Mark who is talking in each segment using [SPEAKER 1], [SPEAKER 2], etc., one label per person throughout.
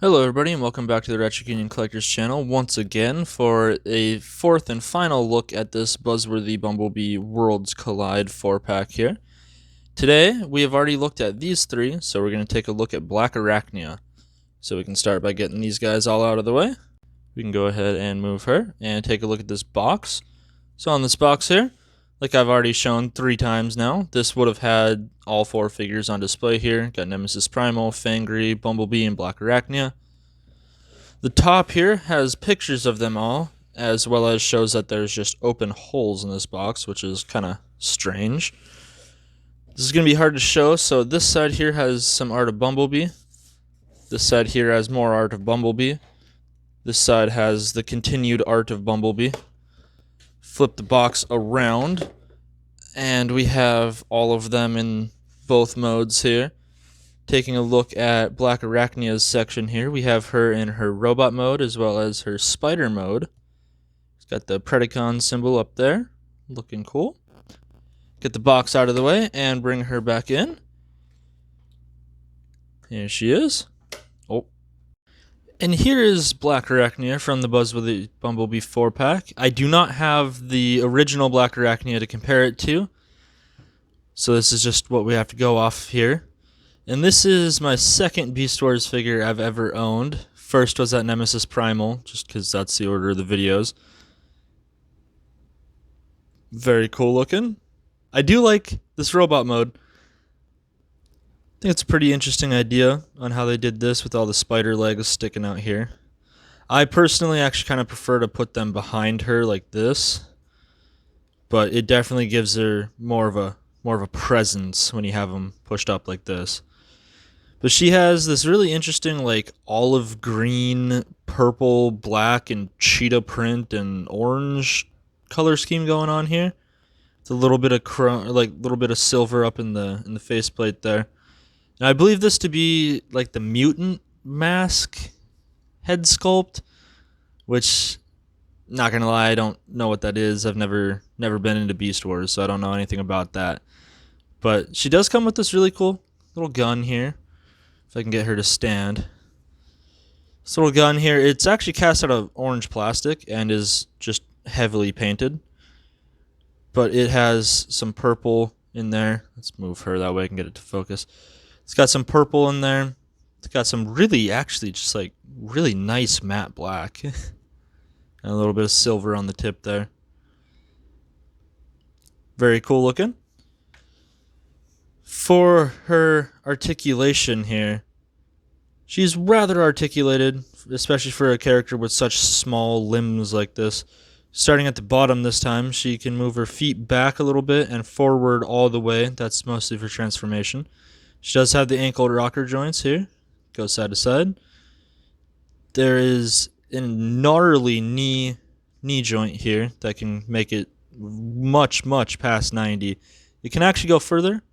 [SPEAKER 1] Hello everybody and welcome back to the Articulation Collectors channel once again for a fourth and final look at this Buzzworthy Bumblebee Worlds Collide 4-pack here. Today we have already looked at these three, so we're going to take a look at Black Arachnia. So we can start by getting these guys all out of the way. We can go ahead and move her and take a look at this box. So on this box here, like I've already shown 3 times now, this would have had all 4 figures on display here. Got Nemesis Primal, Fangry, Bumblebee, and Black Arachnia. The top here has pictures of them all, as well as shows that there's just open holes in this box, which is kind of strange. This is going to be hard to show, so this side here has some art of Bumblebee. This side here has more art of Bumblebee. This side has the continued art of Bumblebee. Flip the box around, and we have all of them in both modes here. Taking a look at Black Arachnia's section here, we have her in her robot mode as well as her spider mode. It's got the Predacon symbol up there, looking cool. Get the box out of the way and bring her back in. Here she is. Oh. And here is Black Arachnia from the Buzzworthy Bumblebee 4-pack. I do not have the original Black Arachnia to compare it to, so this is just what we have to go off here. And this is my second Beast Wars figure I've ever owned. First was that Nemesis Primal, just because that's the order of the videos. Very cool looking. I do like this robot mode. I think it's a pretty interesting idea on how they did this with all the spider legs sticking out here. I personally actually kind of prefer to put them behind her like this, but it definitely gives her more of a presence when you have them pushed up like this. But she has this really interesting like olive green, purple, black, and cheetah print and orange color scheme going on here. It's a little bit of silver up in the faceplate there. Now I believe this to be like the mutant mask head sculpt, which, not gonna lie, I don't know what that is. I've never been into Beast Wars, so I don't know anything about that. But she does come with this really cool little gun here. If I can get her to stand. This little gun here, it's actually cast out of orange plastic and is just heavily painted. But it has some purple in there. Let's move her that way I can get it to focus. It's got some purple in there. It's got some really nice matte black. And a little bit of silver on the tip there. Very cool looking. For her articulation here, she's rather articulated, especially for a character with such small limbs like this. Starting at the bottom this time, she can move her feet back a little bit and forward all the way. That's mostly for transformation. She does have the ankle rocker joints here. Go side to side. There is a gnarly knee joint here that can make it much past 90. It can actually go further.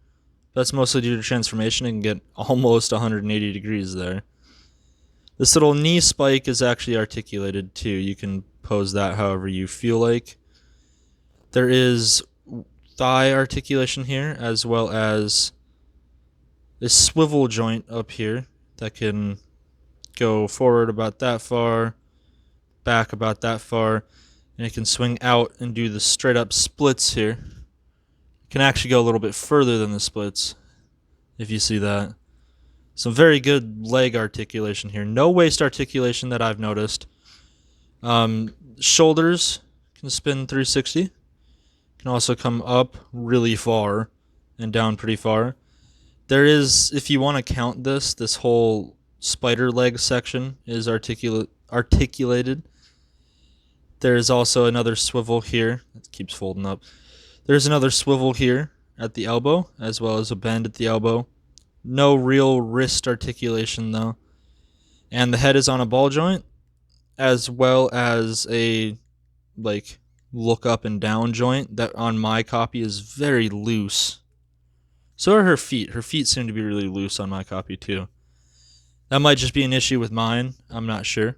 [SPEAKER 1] That's mostly due to transformation. It can get almost 180 degrees there. This little knee spike is actually articulated too. You can pose that however you feel like. There is thigh articulation here, as well as this swivel joint up here that can go forward about that far, back about that far, and it can swing out and do the straight up splits here. It can actually go a little bit further than the splits, if you see that. Some very good leg articulation here. No waist articulation that I've noticed. Shoulders can spin 360. Can also come up really far and down pretty far. There is, if you want to count this whole spider leg section is articulated. There is also another swivel here. It keeps folding up. There's another swivel here at the elbow, as well as a bend at the elbow. No real wrist articulation though. And the head is on a ball joint, as well as a look up and down joint that on my copy is very loose. So are her feet. Her feet seem to be really loose on my copy too. That might just be an issue with mine. I'm not sure.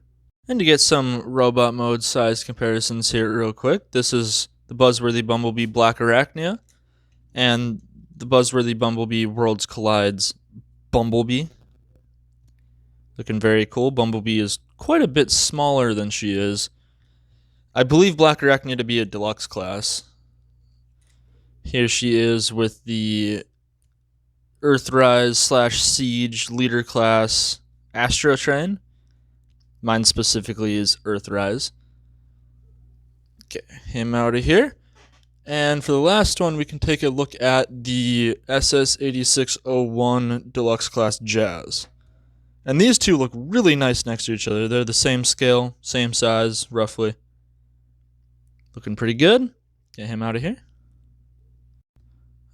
[SPEAKER 1] And to get some robot mode size comparisons here real quick, this is the Buzzworthy Bumblebee Black Arachnia and the Buzzworthy Bumblebee Worlds Collides Bumblebee. Looking very cool. Bumblebee is quite a bit smaller than she is. I believe Black Arachnia to be a deluxe class. Here she is with the Earthrise / Siege leader class Astro Train. Mine specifically is Earthrise. Get him out of here. And for the last one, we can take a look at the SS8601 Deluxe Class Jazz. And these two look really nice next to each other. They're the same scale, same size, roughly. Looking pretty good. Get him out of here.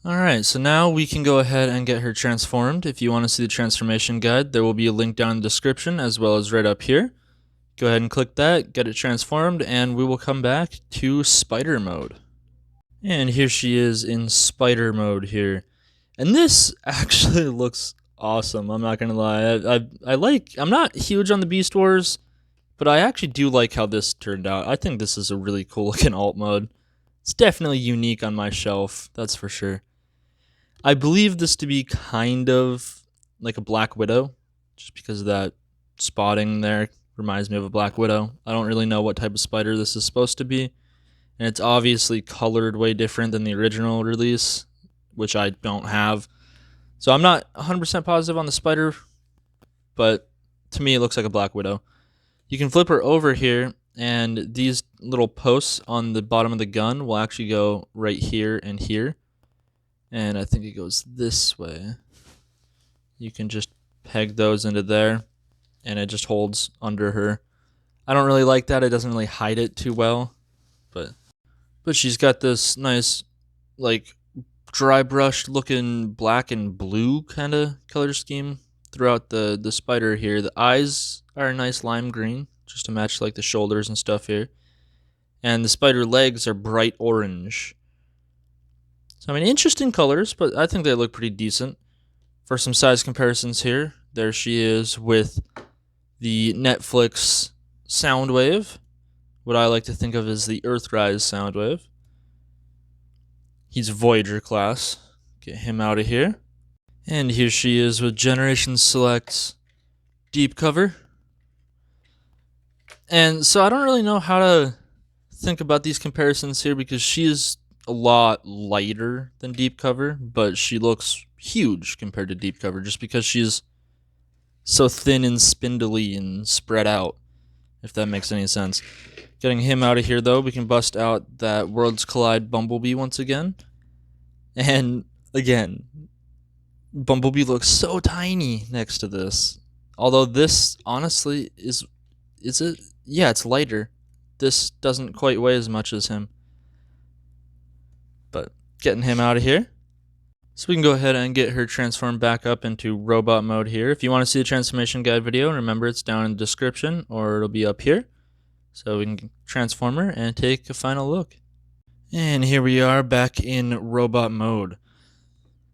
[SPEAKER 1] Alright, so now we can go ahead and get her transformed. If you want to see the transformation guide, there will be a link down in the description as well as right up here. Go ahead and click that, get it transformed, and we will come back to spider mode. And here she is in spider mode here. And this actually looks awesome, I'm not gonna lie. I'm not huge on the Beast Wars, but I actually do like how this turned out. I think this is a really cool looking alt mode. It's definitely unique on my shelf, that's for sure. I believe this to be kind of like a Black Widow, just because of that spotting there reminds me of a Black Widow. I don't really know what type of spider this is supposed to be. And it's obviously colored way different than the original release, which I don't have. So I'm not 100% positive on the spider, but to me it looks like a Black Widow. You can flip her over here, and these little posts on the bottom of the gun will actually go right here and here. And I think it goes this way. You can just peg those into there, and it just holds under her. I don't really like that. It doesn't really hide it too well, but she's got this nice, like, dry brushed looking black and blue kind of color scheme throughout the spider here. The eyes are a nice lime green, just to match like the shoulders and stuff here. And the spider legs are bright orange. So I mean, interesting colors, but I think they look pretty decent. For some size comparisons here, there she is with the Netflix Soundwave, what I like to think of as the Earthrise Soundwave. He's Voyager class. Get him out of here. And here she is with Generation Select's Deep Cover. And so I don't really know how to think about these comparisons here, because she is a lot lighter than Deep Cover, but she looks huge compared to Deep Cover just because she's so thin and spindly and spread out, if that makes any sense. Getting him out of here, though, we can bust out that Worlds Collide Bumblebee once again. And again, Bumblebee looks so tiny next to this. Although this, honestly, is it? Yeah, it's lighter. This doesn't quite weigh as much as him. But getting him out of here. So we can go ahead and get her transformed back up into robot mode here. If you want to see the transformation guide video, remember it's down in the description, or it'll be up here. So we can transform her and take a final look. And here we are back in robot mode.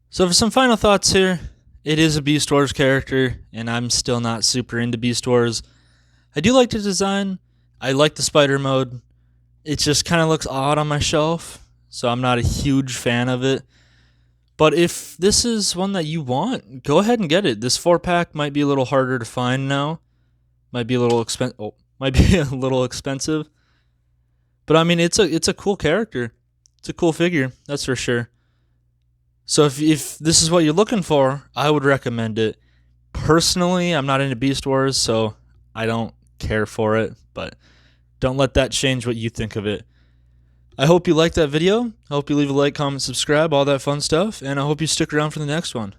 [SPEAKER 1] So for some final thoughts here, it is a Beast Wars character, and I'm still not super into Beast Wars. I do like the design. I like the spider mode. It just kind of looks odd on my shelf, so I'm not a huge fan of it. But if this is one that you want, go ahead and get it. This 4-pack might be a little harder to find now. Might be a little expensive. But I mean, it's a cool character. It's a cool figure, that's for sure. So if this is what you're looking for, I would recommend it. Personally, I'm not into Beast Wars, so I don't care for it, but don't let that change what you think of it. I hope you liked that video. I hope you leave a like, comment, subscribe, all that fun stuff, and I hope you stick around for the next one.